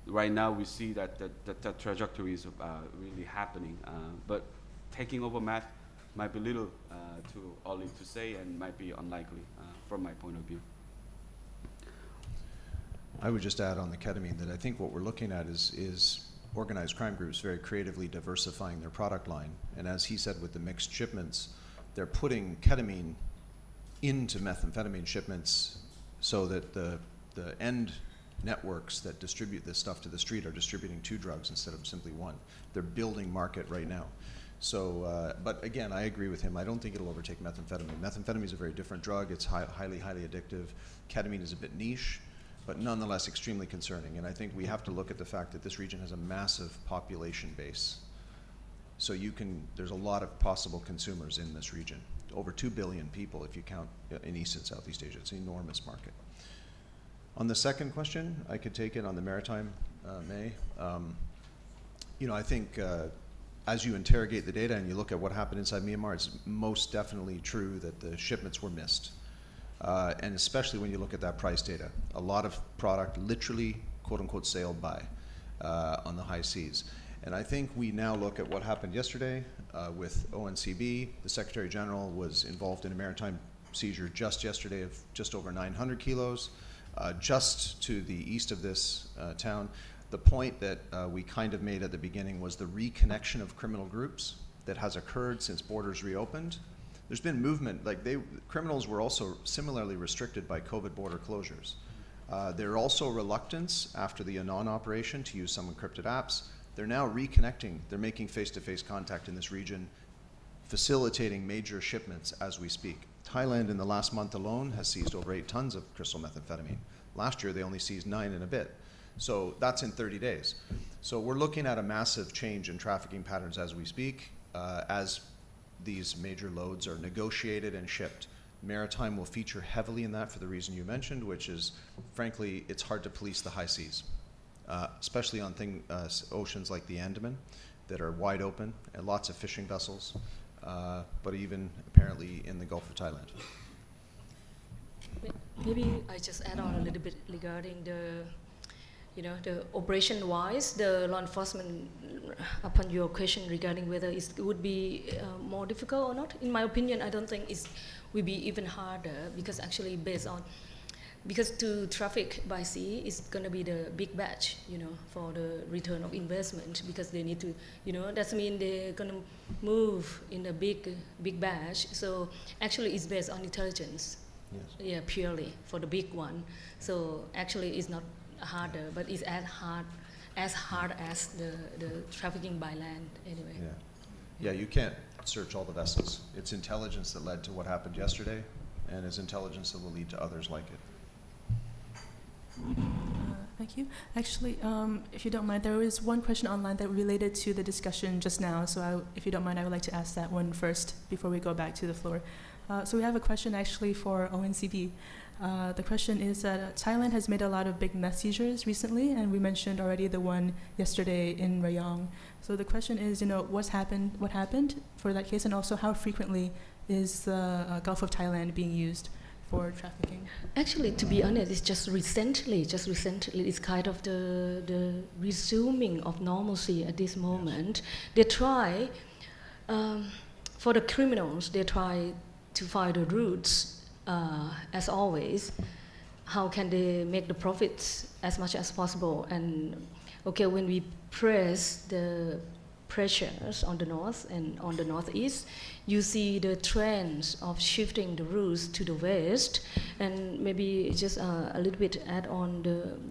right now we see that the trajectory is really happening. But taking over math might be little too early to say and might be unlikely from my point of view. I would just add on the ketamine that I think what we're looking at is organized crime groups very creatively diversifying their product line. And as he said with the mixed shipments, they're putting ketamine into methamphetamine shipments so that the end networks that distribute this stuff to the street are distributing 2 drugs instead of simply 1. They're building market right now. So, but again, I agree with him. I don't think it'll overtake methamphetamine. Methamphetamine is a very different drug. It's highly, highly addictive. Ketamine is a bit niche, but nonetheless extremely concerning. And I think we have to look at the fact that this region has a massive population base. So there's a lot of possible consumers in this region. Over 2 billion people if you count in East and Southeast Asia. It's an enormous market. On the second question, I could take it on the maritime, May. I think as you interrogate the data and you look at what happened inside Myanmar, it's most definitely true that the shipments were missed. And especially when you look at that price data. A lot of product literally, quote unquote, sailed by on the high seas. And I think we now look at what happened yesterday with ONCB. The Secretary General was involved in a maritime seizure just yesterday of just over 900 kilos, just to the east of this town. The point that we kind of made at the beginning was the reconnection of criminal groups that has occurred since borders reopened. There's been movement, criminals were also similarly restricted by COVID border closures. There are also reluctance after the Anon operation to use some encrypted apps. They're now reconnecting, they're making face-to-face contact in this region, facilitating major shipments as we speak. Thailand in the last month alone has seized over 8 tons of crystal methamphetamine. Last year they only seized 9 and a bit. So that's in 30 days. So we're looking at a massive change in trafficking patterns as we speak, as these major loads are negotiated and shipped. Maritime will feature heavily in that for the reason you mentioned, which is, frankly, it's hard to police the high seas, especially on oceans like the Andaman that are wide open and lots of fishing vessels, but even apparently in the Gulf of Thailand. Maybe I just add on a little bit regarding the operation-wise, the law enforcement, upon your question regarding whether it would be more difficult or not, in my opinion, I don't think it will be even harder because actually because to traffic by sea is going to be the big batch, for the return of investment because they need to, that means they're going to move in a big batch. So actually it's based on intelligence, Yes. Yeah, purely for the big one. So actually it's not harder, but it's as hard as the trafficking by land anyway. Yeah, you can't search all the vessels. It's intelligence that led to what happened yesterday, and it's intelligence that will lead to others like it. Thank you. Actually, if you don't mind, there was one question online that related to the discussion just now. So if you don't mind, I would like to ask that one first before we go back to the floor. So we have a question actually for ONCB. The question is that Thailand has made a lot of big meth seizures recently, and we mentioned already the one yesterday in Rayong. So the question is, what happened for that case, and also how frequently is the Gulf of Thailand being used for trafficking? Actually, to be honest, it's just recently, it's kind of the resuming of normalcy at this moment. They try, for the criminals, they try to find the routes, as always. How can they make the profits as much as possible? And okay, when we press the pressures on the north and on the northeast, you see the trends of shifting the routes to the west. And maybe just a little bit add on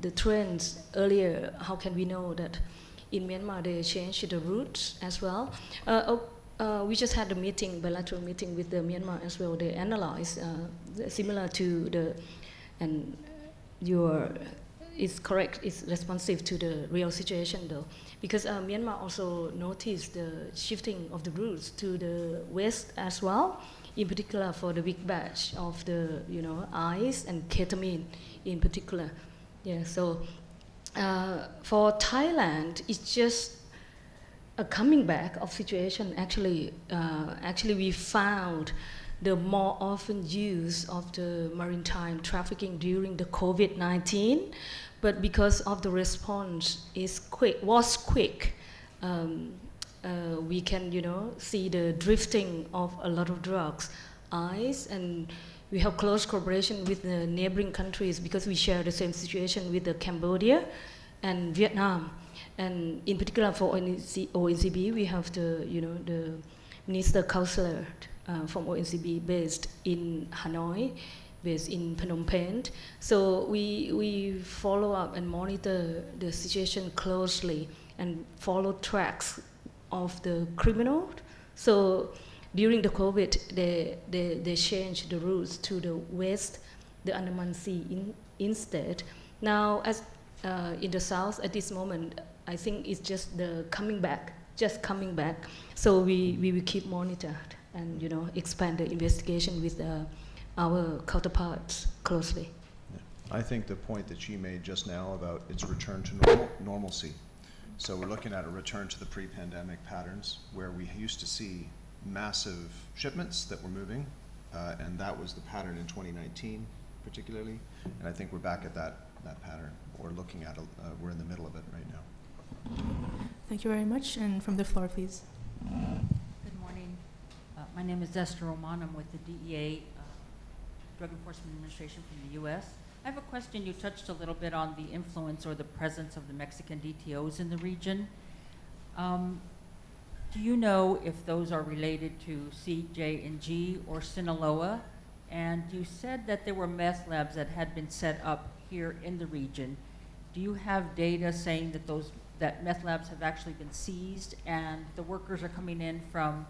the trends earlier. How can we know that in Myanmar they changed the routes as well? we just had a meeting, bilateral meeting with the Myanmar as well. They analyze similar to the, and it's correct, it's responsive to the real situation though. Because Myanmar also noticed the shifting of the routes to the west as well, in particular for the big batch of the, ice and ketamine in particular. Yeah, so for Thailand, it's just a coming back of situation. Actually, we found the more often use of the maritime trafficking during the COVID-19, but because of the response was quick, we can, see the drifting of a lot of drugs, ice, and we have close cooperation with the neighboring countries because we share the same situation with the Cambodia and Vietnam. And in particular for ONCB, we have the, the minister counselor from ONCB based in Hanoi, based in Phnom Penh. So we follow up and monitor the situation closely and follow tracks of the criminal. So during the COVID, they changed the routes to the west, the Andaman Sea instead. Now, as in the south at this moment, I think it's just the coming back. So we will keep monitored and expand the investigation with our counterparts closely. Yeah. I think the point that she made just now about its return to normalcy. So we're looking at a return to the pre-pandemic patterns where we used to see massive shipments that were moving, and that was the pattern in 2019 particularly. And I think we're back at that pattern. We're looking at we're in the middle of it right now. Thank you very much. And from the floor, please. Good morning. My name is Esther Roman. I'm with the DEA, Drug Enforcement Administration from the U.S. I have a question. You touched a little bit on the influence or the presence of the Mexican DTOs in the region. Do you know if those are related to CJ&G or Sinaloa? And you said that there were meth labs that had been set up here in the region. Do you have data saying that meth labs have actually been seized and the workers are coming in from,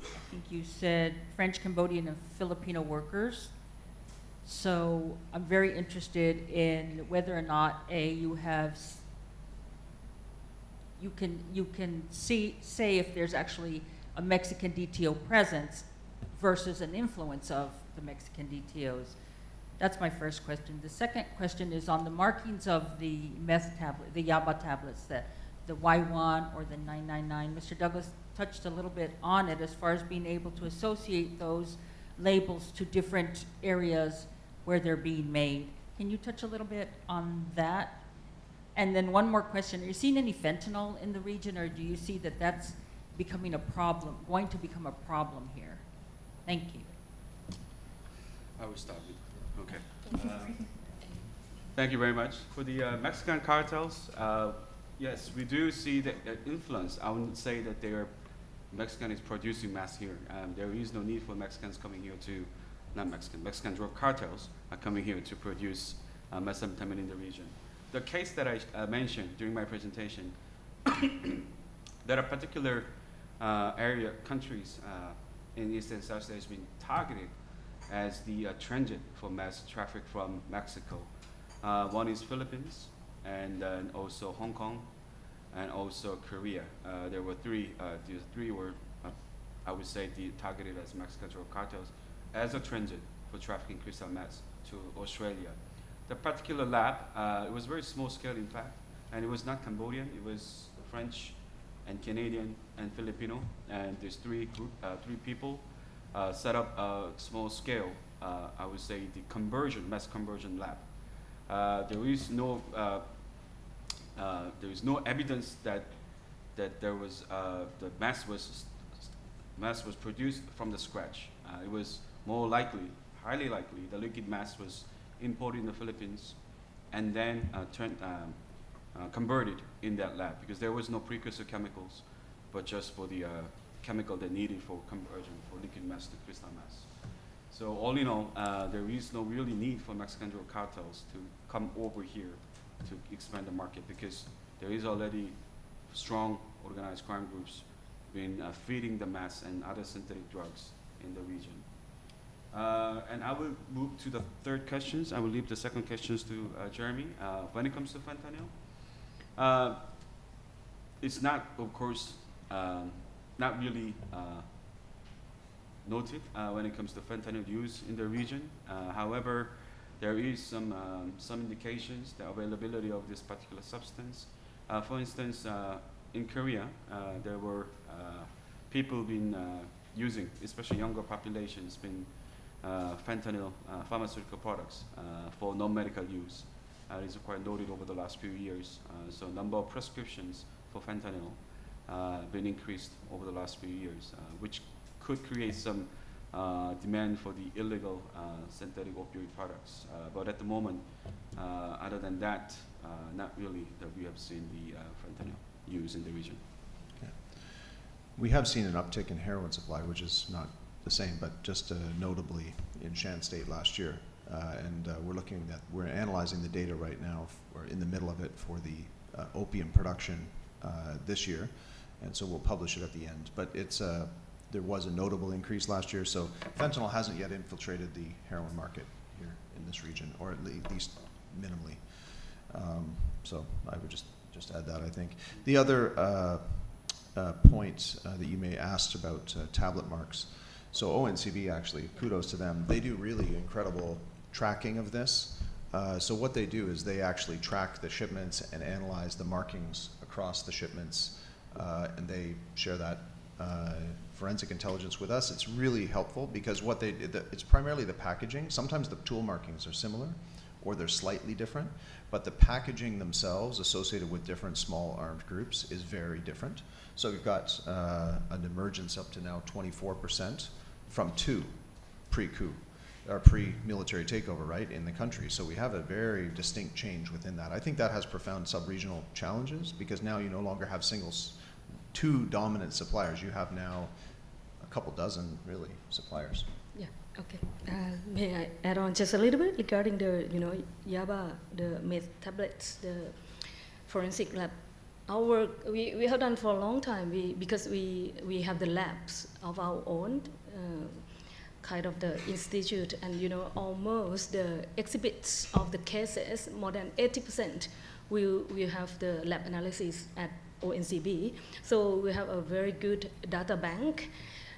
I think you said, French, Cambodian, and Filipino workers? So I'm very interested in whether or not you can say if there's actually a Mexican DTO presence versus an influence of the Mexican DTOs. That's my first question. The second question is on the markings of the meth tablet, the Yaba tablets, the Y1 or the 999. Mr. Douglas touched a little bit on it as far as being able to associate those labels to different areas where they're being made. Can you touch a little bit on that? And then one more question. Are you seeing any fentanyl in the region, or do you see that that's becoming a problem, going to become a problem here? Thank you. I will start with, okay. Thank you very much. For the Mexican cartels, yes, we do see that influence. I wouldn't say that Mexican is producing mass here. There is no need for Mexicans coming here to, Mexican drug cartels are coming here to produce methamphetamine in the region. The case that I mentioned during my presentation, there are particular countries in East and South that has been targeted as the transit for mass traffic from Mexico. One is Philippines, and also Hong Kong, and also Korea. There were three. These three were, I would say, targeted as Mexican drug cartels as a transit for trafficking crystal meth to Australia. The particular lab, it was very small scale, in fact, and it was not Cambodian. It was French, and Canadian, and Filipino, and there's three people set up a small scale. I would say the mass conversion lab. There is no evidence that there was the mass was produced from the scratch. It was more likely, highly likely, the liquid mass was imported in the Philippines and then converted in that lab, because there was no precursor chemicals, but just for the chemical they needed for conversion for liquid mass to crystal mass. So all in all, there is no really need for Mexican drug cartels to come over here to expand the market, because there is already strong organized crime groups been feeding the meth and other synthetic drugs in the region. And I will move to the third questions. I will leave the second questions to Jeremy. When it comes to fentanyl, it's not, of course, not really noted when it comes to fentanyl use in the region. However, there is some indications the availability of this particular substance. For instance, in Korea, there were people been using, especially younger populations, been fentanyl pharmaceutical products for non-medical use. It is quite noted over the last few years. So number of prescriptions for fentanyl been increased over the last few years, which could create some demand for the illegal synthetic opioid products. But at the moment, other than that, not really that we have seen the fentanyl use in the region. Okay. We have seen an uptick in heroin supply, which is not the same, but just notably in Shan State last year. And we're analyzing the data right now. We're in the middle of it for the opium production this year, and so we'll publish it at the end. But there was a notable increase last year, so fentanyl hasn't yet infiltrated the heroin market here in this region, or at least minimally. So I would just add that, I think. The other point that you may asked about tablet marks. So ONCB, actually, kudos to them. They do really incredible tracking of this. So what they do is they actually track the shipments and analyze the markings across the shipments, and they share that forensic intelligence with us. It's really helpful because what they did, it's primarily the packaging. Sometimes the tool markings are similar or they're slightly different, but the packaging themselves associated with different small armed groups is very different. So we've got an emergence up to now 24% from 2 pre-coup, or pre-military takeover, right, in the country. So we have a very distinct change within that. I think that has profound sub-regional challenges because now you no longer have two dominant suppliers. You have now a couple dozen, really, suppliers. Yeah, okay. May I add on just a little bit regarding the, YABA, the meth tablets, the forensic lab. Our work, we have done for a long time because we have the labs of our own, kind of the institute, and almost the exhibits of the cases, more than 80%, we have the lab analysis at ONCB. So we have a very good data bank,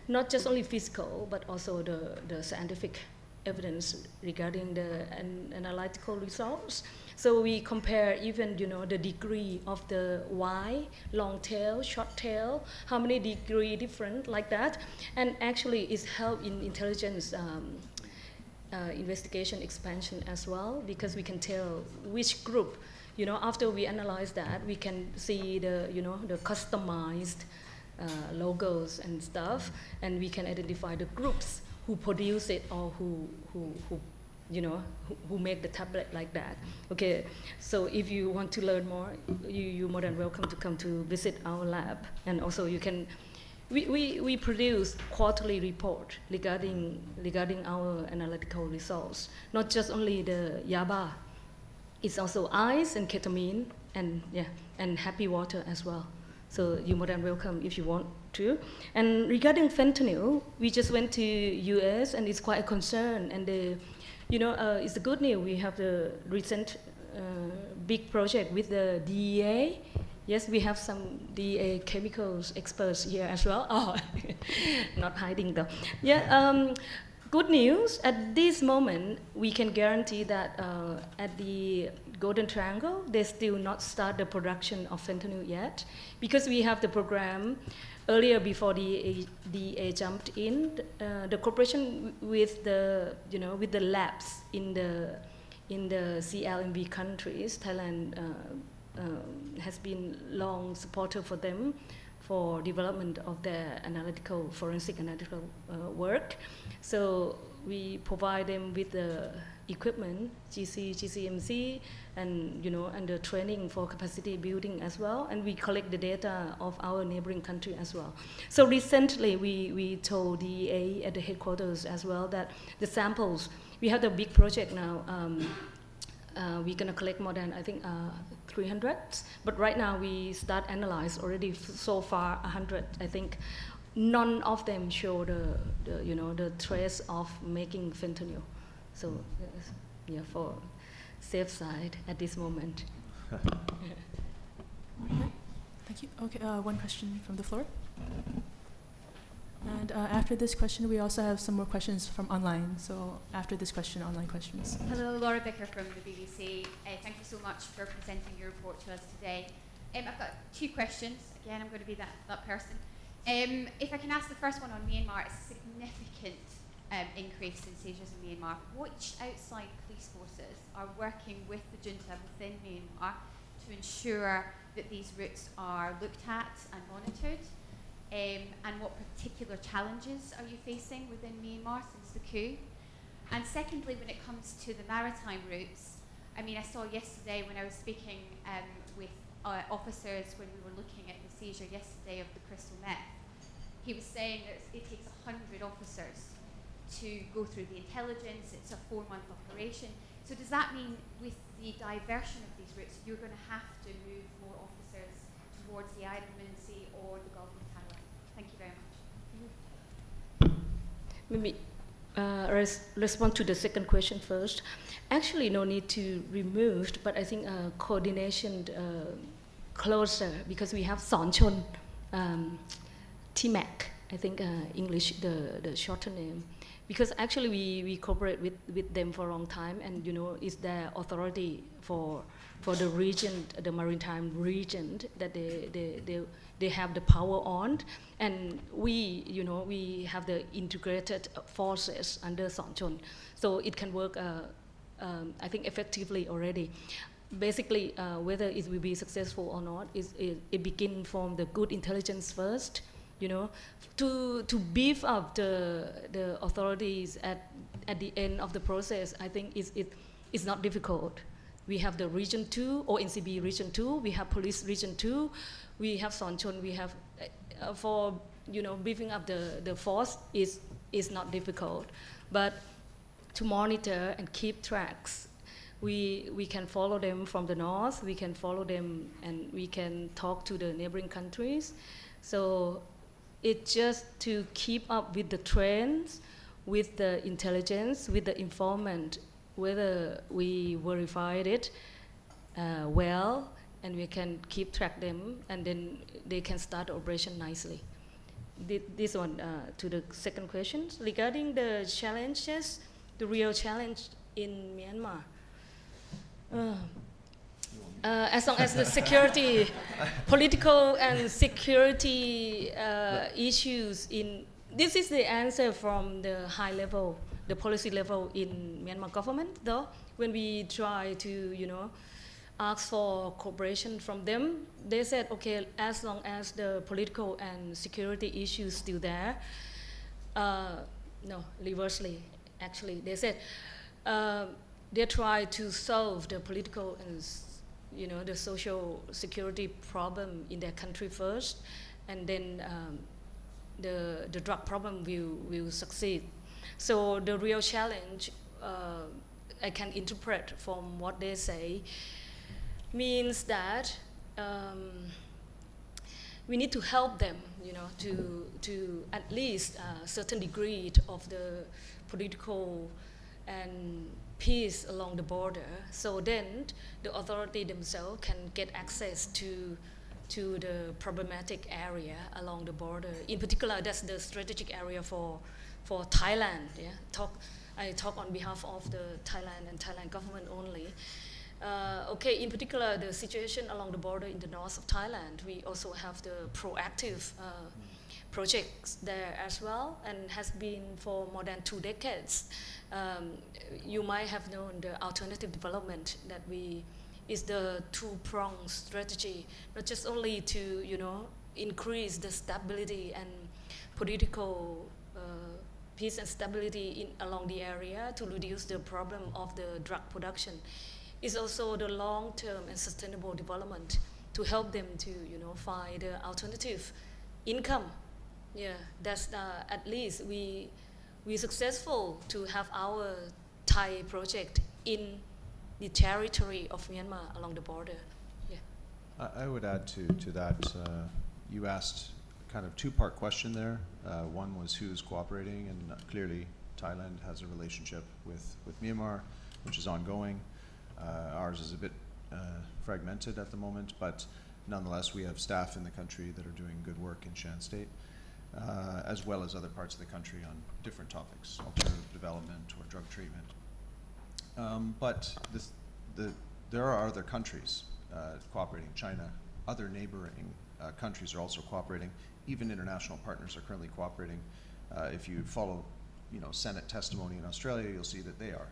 not just only physical, but also the scientific evidence regarding the analytical results. So we compare even, the degree of the Y, long tail, short tail, how many degree different like that. And actually it's help in intelligence investigation expansion as well, because we can tell which group, after we analyze that, we can see the customized logos and stuff, and we can identify the groups who produce it or who make the tablet like that. Okay, so if you want to learn more, you're more than welcome to come to visit our lab. And also you can, we produce quarterly report regarding our analytical results, not just only the YABA, it's also ice and ketamine and happy water as well. So you're more than welcome if you want to. And regarding fentanyl, we just went to US and it's quite a concern. And it's a good news. We have the recent big project with the DEA. Yes, we have some DEA chemicals experts here as well. Oh, not hiding though. Yeah. Good news, at this moment, we can guarantee that at the Golden Triangle, they still not start the production of fentanyl yet, because we have the program earlier before the DEA jumped in. The cooperation with the labs in the CLMV countries, Thailand has been long supporter for them for development of their forensic analytical work. So we provide them with the equipment, GCMC, and and the training for capacity building as well. And we collect the data of our neighboring country as well. So recently we told DEA at the headquarters as well that the samples, we have the big project now, we're gonna collect more than, I think, 300. But right now we start analyze already so far 100. I think none of them show the trace of making fentanyl. So yeah, for safe side at this moment. Thank you. Okay, one question from the floor. And after this question, we also have some more questions from online. So after this question, online questions. Hello, Laura Bicker from the BBC. Thank you so much for presenting your report to us today. I've got 2 questions. Again, I'm going to be that person. If I can ask the first one on Myanmar, it's a significant increase in seizures in Myanmar. Which outside police forces are working with the junta within Myanmar to ensure that these routes are looked at and monitored? And what particular challenges are you facing within Myanmar since the coup? And secondly, when it comes to the maritime routes, I mean, I saw yesterday when I was speaking with officers when we were looking at the seizure yesterday of the crystal meth, he was saying that it takes 100 officers to go through the intelligence. It's a 4-month operation. So does that mean with the diversion of these routes, you're going to have to move more officers towards the Island Sea or the Gulf of Thailand? Thank you very much. Maybe respond to the second question first. Actually, no need to remove, but I think coordination closer, because we have Sonchon, TMAC, I think English, the shorter name. Because actually we cooperate with them for a long time, and it's their authority for the region, the maritime region, that they have the power on, and we have the integrated forces under Sonchon, so it can work I think effectively already. Basically, whether it will be successful or not, it begins from the good intelligence first. To beef up the authorities at the end of the process, I think it's not difficult. We have the Region 2, or NCB Region 2, we have Police Region 2, we have Sonchon, we have, for beefing up the force is not difficult. But to monitor and keep tracks, we can follow them from the north, we can follow them, and we can talk to the neighboring countries. So it's just to keep up with the trends, with the intelligence, with the informant, whether we verified it well, and we can keep track them, and then they can start operation nicely. This one, to the second question, regarding the challenges, the real challenge in Myanmar. As long as the security, political and security issues this is the answer from the high level, the policy level in Myanmar government, though. When we try to, ask for cooperation from them, they said, okay, as long as the political and security issues still there, no, reversely, actually, they said, they try to solve the political and the social security problem in their country first, and then the drug problem will succeed. So the real challenge, I can interpret from what they say, means that we need to help them, to at least a certain degree of the political and peace along the border, so then the authority themselves can get access to the problematic area along the border. In particular, that's the strategic area for Thailand. Yeah, I talk on behalf of the Thailand and Thailand government only. Okay, in particular, the situation along the border in the north of Thailand, we also have the proactive projects there as well, and has been for more than 2 decades. You might have known the alternative development that is the 2-pronged strategy, not just only to increase the stability and political peace and stability along the area to reduce the problem of the drug production. It's also the long-term and sustainable development to help them to find the alternative income. Yeah, that's at least we successful to have our Thai project in the territory of Myanmar along the border. Yeah. I would add to that, you asked kind of two-part question there. One was who's cooperating, and clearly Thailand has a relationship with Myanmar, which is ongoing. Ours is a bit fragmented at the moment, but nonetheless we have staff in the country that are doing good work in Shan State, as well as other parts of the country on different topics, alternative development or drug treatment. But there are other countries cooperating. China, other neighboring countries are also cooperating. Even international partners are currently cooperating. If you follow, Senate testimony in Australia, you'll see that they are.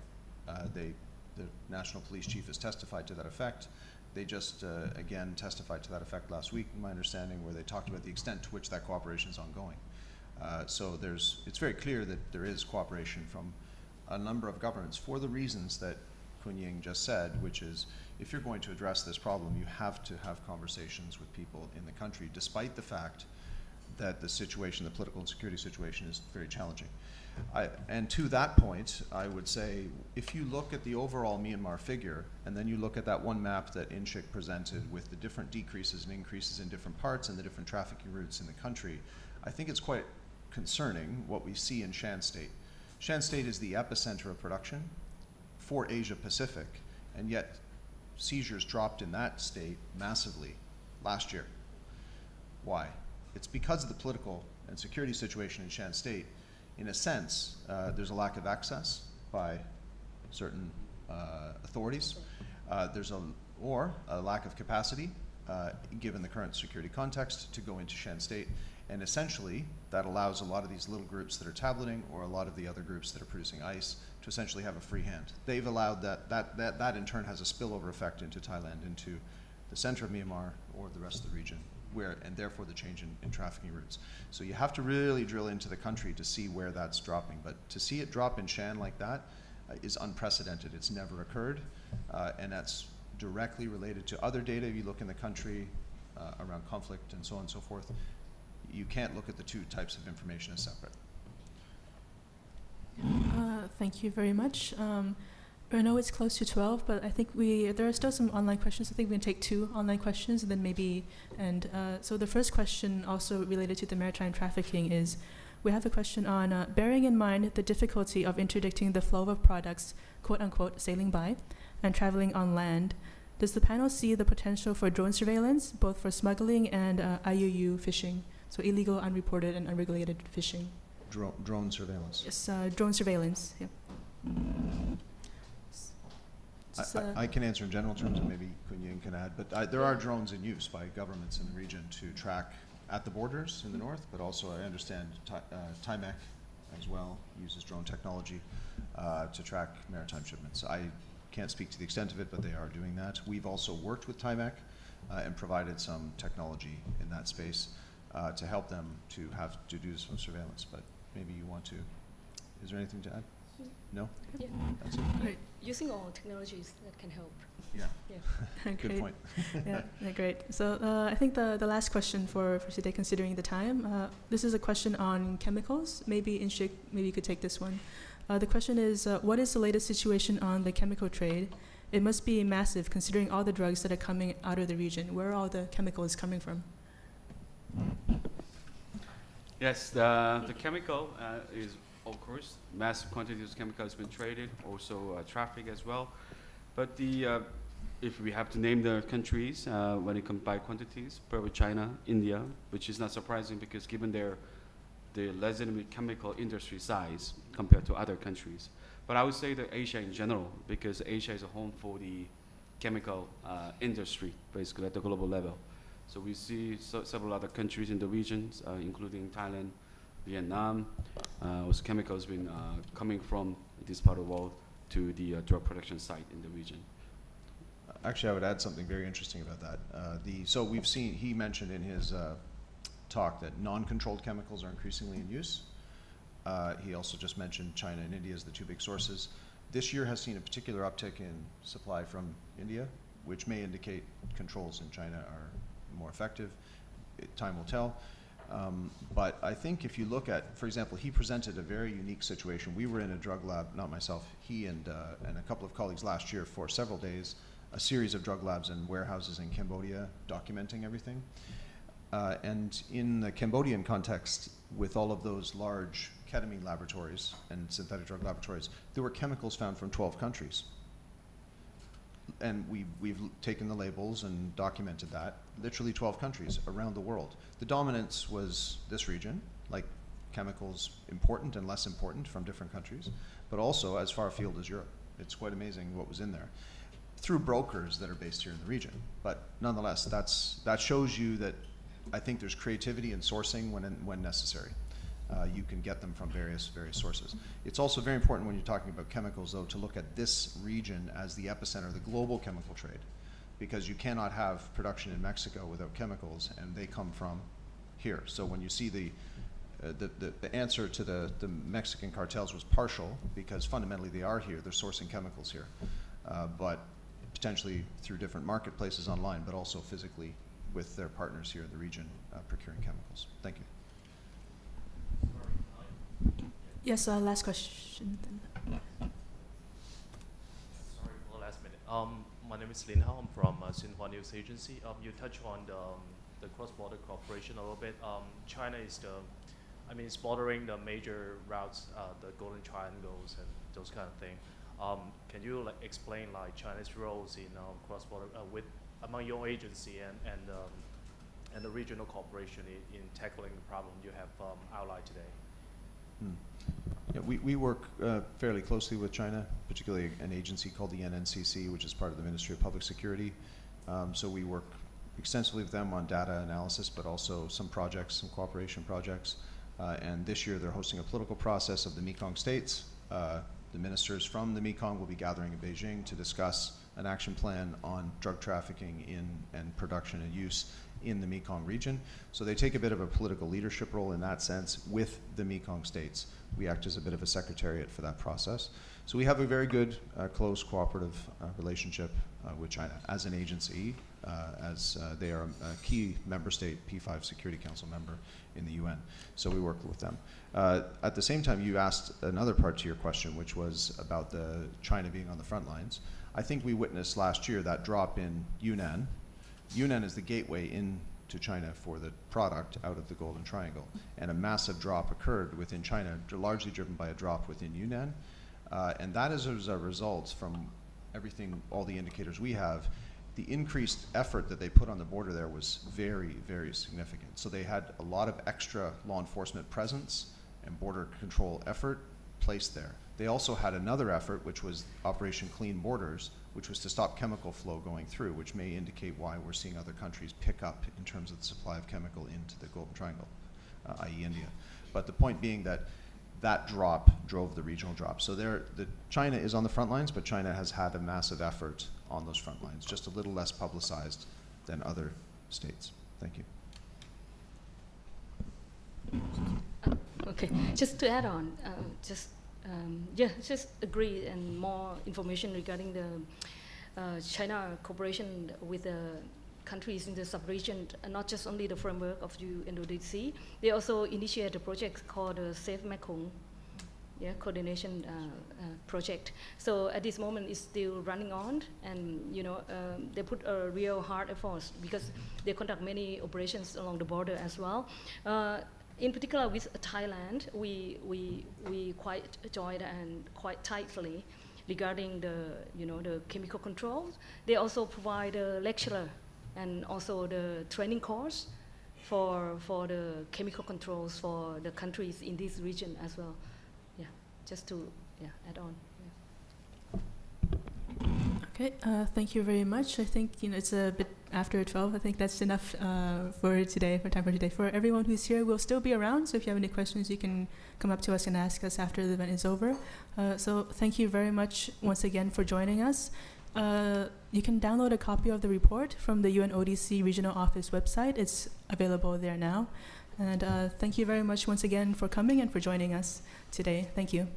The National Police Chief has testified to that effect. They just, again, testified to that effect last week, in my understanding, where they talked about the extent to which that cooperation is ongoing. So it's very clear that there is cooperation from a number of governments for the reasons that Kun Ying just said, which is if you're going to address this problem, you have to have conversations with people in the country, despite the fact that the situation, the political and security situation, is very challenging. And to that point, I would say, if you look at the overall Myanmar figure, and then you look at that one map that Inchik presented with the different decreases and increases in different parts and the different trafficking routes in the country, I think it's quite concerning what we see in Shan State. Shan State is the epicenter of production for Asia Pacific, and yet seizures dropped in that state massively last year. Why? It's because of the political and security situation in Shan State. In a sense, there's a lack of access by certain authorities. There's a lack of capacity, given the current security context, to go into Shan State. And essentially, that allows a lot of these little groups that are tableting, or a lot of the other groups that are producing ice, to essentially have a free hand. They've allowed that in turn has a spillover effect into Thailand, into the center of Myanmar, or the rest of the region, and therefore the change in trafficking routes. So you have to really drill into the country to see where that's dropping. But to see it drop in Shan like that is unprecedented. It's never occurred, and that's directly related to other data. If you look in the country around conflict and so on and so forth, you can't look at the two types of information as separate. Thank you very much. I know it's close to 12, but I think there are still some online questions. I think we can take 2 online questions, and then maybe so the first question, also related to the maritime trafficking, is we have a question on bearing in mind the difficulty of interdicting the flow of products, quote unquote, sailing by and traveling on land. Does the panel see the potential for drone surveillance, both for smuggling and IUU fishing, so illegal, unreported, and unregulated fishing? Drone surveillance. Yes, drone surveillance. Yeah. I can answer in general terms, and maybe Kun Ying can add, but there are drones in use by governments in the region to track at the borders in the north, but also I understand TIMEC as well uses drone technology to track maritime shipments. I can't speak to the extent of it, but they are doing that. We've also worked with TIMEC and provided some technology in that space to help them to do some surveillance, but maybe you want to. Is there anything to add? No? Yeah. That's it. Great. Using all technologies that can help. Yeah. Good Great. point. Yeah, great. So I think the last question for today, considering the time, this is a question on chemicals. Maybe Inshik, maybe you could take this one. The question is, what is the latest situation on the chemical trade? It must be massive, considering all the drugs that are coming out of the region. Where are all the chemicals coming from? Yes, the chemical is, of course, massive quantities of chemical has been traded, also traffic as well. But if we have to name the countries, when it comes by quantities, probably China, India, which is not surprising because given their legitimate chemical industry size compared to other countries. But I would say that Asia in general, because Asia is a home for the chemical industry, basically at the global level. So we see several other countries in the regions, including Thailand, Vietnam, also chemicals been coming from this part of the world to the drug production site in the region. Actually, I would add something very interesting about that. So we've seen, he mentioned in his talk that non-controlled chemicals are increasingly in use. He also just mentioned China and India as the two big sources. This year has seen a particular uptick in supply from India, which may indicate controls in China are more effective. Time will tell. But I think if you look at, for example, he presented a very unique situation. We were in a drug lab, not myself, he and a couple of colleagues last year for several days, a series of drug labs and warehouses in Cambodia documenting everything. And in the Cambodian context, with all of those large ketamine laboratories and synthetic drug laboratories, there were chemicals found from 12 countries. And we've taken the labels and documented that. Literally 12 countries around the world. The dominance was this region, like chemicals important and less important from different countries, but also as far afield as Europe. It's quite amazing what was in there. Through brokers that are based here in the region. But nonetheless, that shows you that I think there's creativity in sourcing when necessary. You can get them from various sources. It's also very important when you're talking about chemicals, though, to look at this region as the epicenter of the global chemical trade, because you cannot have production in Mexico without chemicals, and they come from here. So when you see the answer to the Mexican cartels was partial, because fundamentally they are here, they're sourcing chemicals here, but potentially through different marketplaces online, but also physically with their partners here in the region procuring chemicals. Thank you. Yes, last question then. Sorry for the last minute. My name is Lin Hao. I'm from Xinhua News Agency. You touched on the cross-border cooperation a little bit. China is it's bordering the major routes, the Golden Triangles and those kind of things. Can you explain China's roles in cross-border among your agency and the regional cooperation in tackling the problem you have outlined today? Yeah, we work fairly closely with China, particularly an agency called the NNCC, which is part of the Ministry of Public Security. So we work extensively with them on data analysis, but also some projects, some cooperation projects. And this year they're hosting a political process of the Mekong states. The ministers from the Mekong will be gathering in Beijing to discuss an action plan on drug trafficking and production and use in the Mekong region. So they take a bit of a political leadership role in that sense with the Mekong states. We act as a bit of a secretariat for that process. So we have a very good, close, cooperative relationship with China as an agency, as they are a key member state, P5 Security Council member in the UN. So we work with them. At the same time, you asked another part to your question, which was about the China being on the front lines. I think we witnessed last year that drop in Yunnan. Yunnan is the gateway into China for the product out of the Golden Triangle. And a massive drop occurred within China, largely driven by a drop within Yunnan. And that is as a result from everything, all the indicators we have, the increased effort that they put on the border there was very, very significant. So they had a lot of extra law enforcement presence and border control effort placed there. They also had another effort, which was Operation Clean Borders, which was to stop chemical flow going through, which may indicate why we're seeing other countries pick up in terms of the supply of chemical into the Golden Triangle, i.e. India. But the point being that that drop drove the regional drop. So China is on the front lines, but China has had a massive effort on those front lines, just a little less publicized than other states. Thank you. Okay, just to add on, just agree and more information regarding the China cooperation with the countries in the sub-region, not just only the framework of UNODC. They also initiated a project called Safe Mekong, coordination project. So at this moment, it's still running on, and they put a real hard effort because they conduct many operations along the border as well. In particular, with Thailand, we quite joined and quite tightly regarding the chemical controls. They also provide a lecturer and also the training course for the chemical controls for the countries in this region as well. Yeah, just to add on. Okay, thank you very much. I think it's a bit after 12. I think that's enough for today, for time for today. For everyone who's here, we'll still be around. So if you have any questions, you can come up to us and ask us after the event is over. So thank you very much once again for joining us. You can download a copy of the report from the UNODC Regional Office website. It's available there now. And thank you very much once again for coming and for joining us today. Thank you.